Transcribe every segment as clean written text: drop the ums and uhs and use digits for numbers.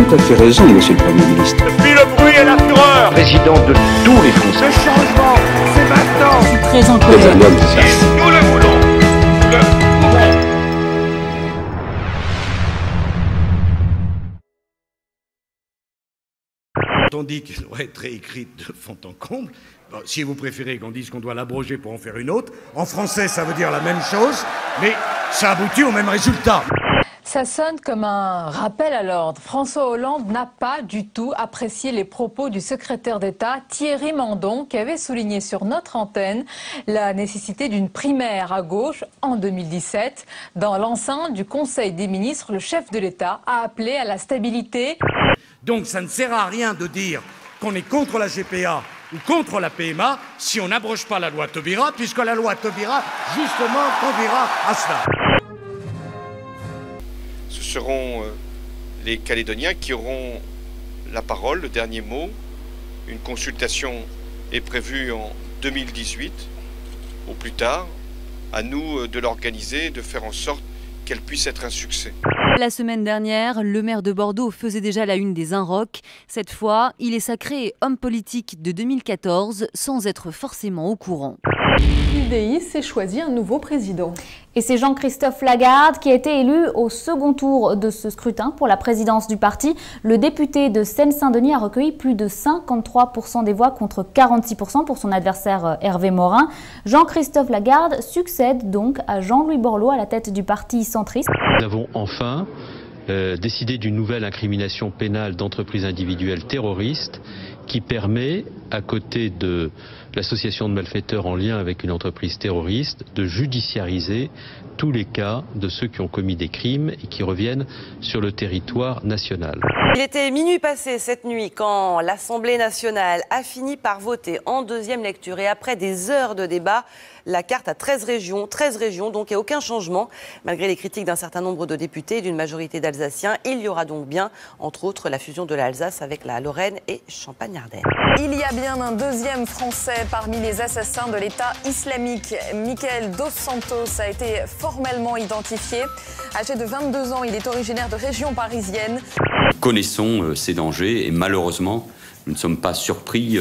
tout à fait raison, monsieur le Premier ministre. Depuis le bruit et la fureur, président de tous les Français. le changement, c'est maintenant. Je suis très en colère. Nous le voulons. On dit qu'elle doit être réécrite de fond en comble. Bon, si vous préférez qu'on dise qu'on doit l'abroger pour en faire une autre, en français ça veut dire la même chose, mais ça aboutit au même résultat. Ça sonne comme un rappel à l'ordre. François Hollande n'a pas du tout apprécié les propos du secrétaire d'État Thierry Mandon, qui avait souligné sur notre antenne la nécessité d'une primaire à gauche en 2017. Dans l'enceinte du Conseil des ministres, le chef de l'État a appelé à la stabilité. Donc ça ne sert à rien de dire qu'on est contre la GPA ou contre la PMA si on n'abroge pas la loi Taubira, puisque la loi Taubira, justement, conduira à cela. Ce seront les Calédoniens qui auront la parole, le dernier mot. Une consultation est prévue en 2018, au plus tard. À nous de l'organiser, de faire en sorte qu'elle puisse être un succès. La semaine dernière, le maire de Bordeaux faisait déjà la une des Inrocks. Cette fois, il est sacré homme politique de 2014 sans être forcément au courant. L'UDI s'est choisi un nouveau président. Et c'est Jean-Christophe Lagarde qui a été élu au second tour de ce scrutin pour la présidence du parti. Le député de Seine-Saint-Denis a recueilli plus de 53% des voix contre 46% pour son adversaire Hervé Morin. Jean-Christophe Lagarde succède donc à Jean-Louis Borloo à la tête du parti centriste. Nous avons enfin décidé d'une nouvelle incrimination pénale d'entreprise individuelle terroriste qui permet, à côté de l'association de malfaiteurs en lien avec une entreprise terroriste, de judiciariser tous les cas de ceux qui ont commis des crimes et qui reviennent sur le territoire national. Il était minuit passé cette nuit quand l'Assemblée nationale a fini par voter en deuxième lecture et après des heures de débat, la carte à 13 régions donc et aucun changement. Malgré les critiques d'un certain nombre de députés et d'une majorité d'Alsaciens, il y aura donc bien, entre autres, la fusion de l'Alsace avec la Lorraine et Champagne-Ardenne. Il y a bien un deuxième Français parmi les assassins de l'État islamique. Michael Dos Santos a été formellement identifié. Âgé de 22 ans, il est originaire de région parisienne. Nous connaissons ces dangers et malheureusement, nous ne sommes pas surpris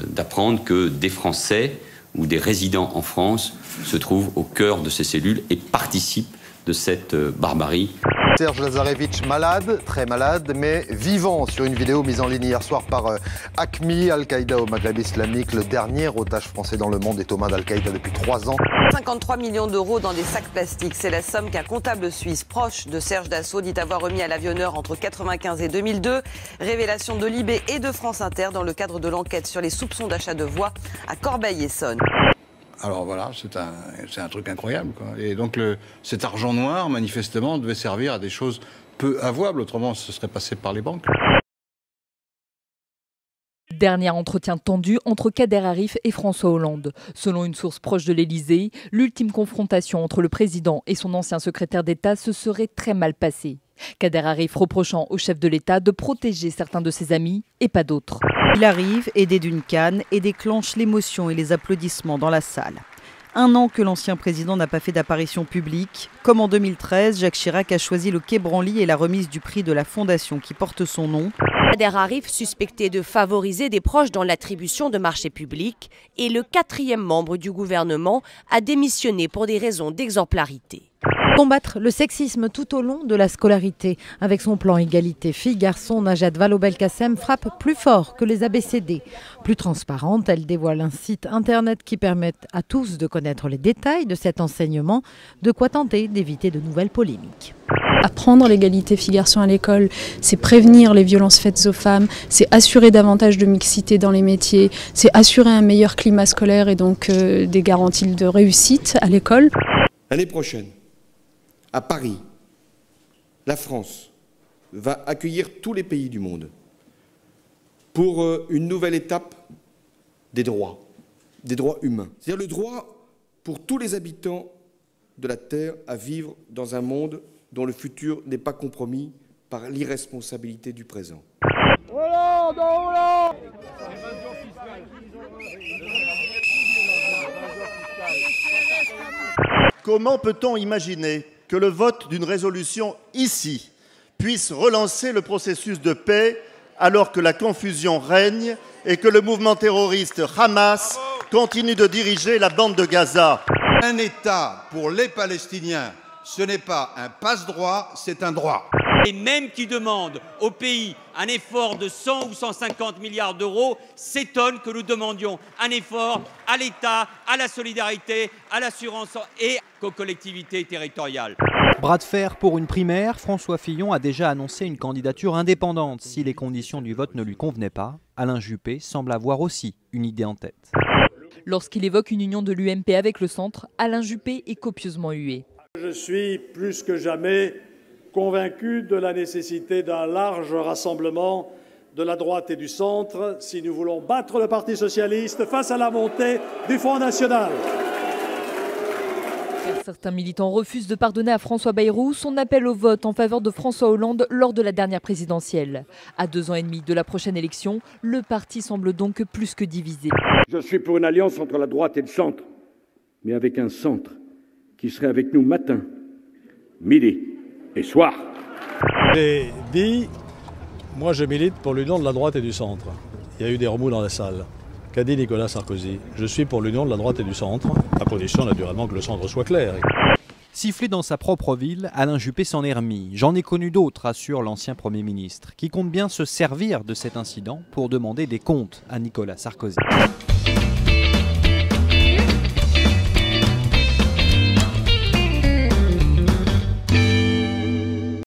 d'apprendre que des Français ou des résidents en France se trouvent au cœur de ces cellules et participent de cette barbarie. Serge Lazarevitch malade, très malade, mais vivant sur une vidéo mise en ligne hier soir par AQMI, Al-Qaïda au Maghreb islamique. Le dernier otage français dans le monde est aux mains d'Al-Qaïda depuis 3 ans. 53 millions d'euros dans des sacs plastiques. C'est la somme qu'un comptable suisse proche de Serge Dassault dit avoir remis à l'avionneur entre 1995 et 2002. Révélation de Libé et de France Inter dans le cadre de l'enquête sur les soupçons d'achat de voix à Corbeil-Essonnes. Alors voilà, c'est un truc incroyable, quoi. Et donc cet argent noir, manifestement, devait servir à des choses peu avouables, autrement ce serait passé par les banques. Dernier entretien tendu entre Kader Arif et François Hollande. Selon une source proche de l'Élysée, l'ultime confrontation entre le président et son ancien secrétaire d'État se serait très mal passée. Kader Arif reprochant au chef de l'État de protéger certains de ses amis et pas d'autres. Il arrive, aidé d'une canne, et déclenche l'émotion et les applaudissements dans la salle. 1 an que l'ancien président n'a pas fait d'apparition publique. Comme en 2013, Jacques Chirac a choisi le Quai Branly et la remise du prix de la fondation qui porte son nom. Kader Arif, suspecté de favoriser des proches dans l'attribution de marchés publics, et le 4e membre du gouvernement a démissionné pour des raisons d'exemplarité. Combattre le sexisme tout au long de la scolarité. Avec son plan égalité filles-garçons, Najat Vallaud-Belkacem frappe plus fort que les ABCD. Plus transparente, elle dévoile un site internet qui permet à tous de connaître les détails de cet enseignement, de quoi tenter d'éviter de nouvelles polémiques. Apprendre l'égalité filles-garçons à l'école, c'est prévenir les violences faites aux femmes, c'est assurer davantage de mixité dans les métiers, c'est assurer un meilleur climat scolaire et donc des garanties de réussite à l'école. L'année prochaine, à Paris, la France va accueillir tous les pays du monde pour une nouvelle étape des droits humains. C'est-à-dire le droit pour tous les habitants de la Terre à vivre dans un monde dont le futur n'est pas compromis par l'irresponsabilité du présent. Hollande, Hollande ! Comment peut-on imaginer que le vote d'une résolution ici puisse relancer le processus de paix alors que la confusion règne et que le mouvement terroriste Hamas continue de diriger la bande de Gaza. Un État pour les Palestiniens, ce n'est pas un passe-droit, c'est un droit. Et même qui demandent au pays un effort de 100 ou 150 milliards d'euros s'étonnent que nous demandions un effort à l'État, à la solidarité, à l'assurance et aux collectivités territoriales. Bras de fer pour une primaire, François Fillon a déjà annoncé une candidature indépendante. Si les conditions du vote ne lui convenaient pas, Alain Juppé semble avoir aussi une idée en tête. Lorsqu'il évoque une union de l'UMP avec le centre, Alain Juppé est copieusement hué. Je suis plus que jamais convaincu de la nécessité d'un large rassemblement de la droite et du centre si nous voulons battre le Parti socialiste face à la montée du Front national. Certains militants refusent de pardonner à François Bayrou son appel au vote en faveur de François Hollande lors de la dernière présidentielle. À 2 ans et demi de la prochaine élection, le parti semble donc plus que divisé. Je suis pour une alliance entre la droite et le centre, mais avec un centre qui serait avec nous matin, midi et soir. J'ai dit, moi je milite pour l'union de la droite et du centre. Il y a eu des remous dans la salle. Qu'a dit Nicolas Sarkozy? Je suis pour l'union de la droite et du centre, à condition naturellement que le centre soit clair. Sifflé dans sa propre ville, Alain Juppé s'en est remis. J'en ai connu d'autres, assure l'ancien Premier ministre, qui compte bien se servir de cet incident pour demander des comptes à Nicolas Sarkozy.